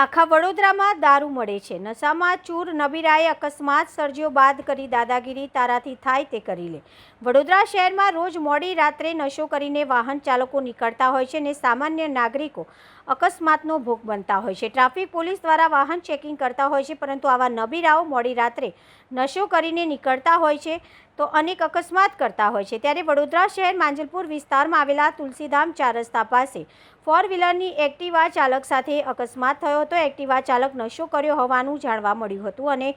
આખા વડોદરામાં દારૂ મળે છે। નશામાં ચૂર નબીરાએ અકસ્માત સર્જ્યો બાદ કરી દાદાગીરી તારાથી થાય તે કરી લે। વડોદરા શહેરમાં રોજ મોડી રાત્રે નશો કરીને વાહન ચાલકો નીકળતા હોય છે અને સામાન્ય નાગરિકો અકસ્માતનો ભોગ બનતા હોય છે। ટ્રાફિક પોલીસ દ્વારા વાહન ચેકિંગ કરતા હોય છે, પરંતુ આવા નબીરાઓ મોડી રાત્રે નશો કરીને નીકળતા હોય છે તો અનેક અકસ્માત કરતા હોય છે। ત્યારે વડોદરા શહેર માંજલપુર વિસ્તારમાં આવેલા તુલસીધામ 4 રસ્તા પાસે ફોર વ્હીલરની એક્ટિવા ચાલક સાથે અકસ્માત થયો હતો। એક્ટિવા ચાલક નશો કર્યો હોવાનું જાણવા મળ્યું હતું અને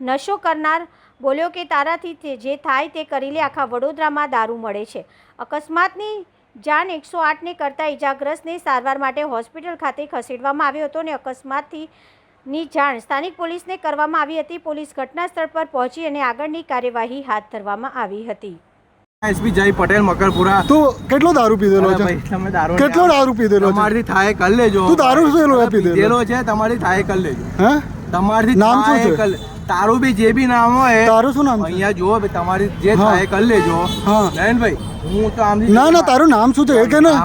નશો કરનાર બોલ્યો કે તારાથી જે થાય તે કરી લે। આખા વડોદરામાં દારૂ મળે છે। અકસ્માતની જાણ 108ને કરતા ઇજાગ્રસ્તને સારવાર માટે હોસ્પિટલ ખાતે ખસેડવામાં આવ્યો હતો અને અકસ્માતની જાણ સ્થાનિક પોલીસને કરવામાં આવી હતી। પોલીસ ઘટના સ્થળ પર પહોંચી અને આગળની કાર્યવાહી હાથ ધરવામાં આવી હતી। એસપી જય પટેલ મકરપુરા। તું કેટલો દારૂ પીધેલો છે? તમે દારૂ કેટલો દારૂ પીધેલો છે? તમારથી થાય કરી લેજો। તું દારૂ શું પીધેલો છે? તમારી થાય કરી લેજો। હે તમારથી નામ શું છે? તારું બી જે બી નામ હોય તારું શું નામ છે? અહીંયા જુઓ તમારી જે થાય કરી લેજો। હા નયનભાઈ હું તો આમ ના તારું નામ શું છે એ કે ને?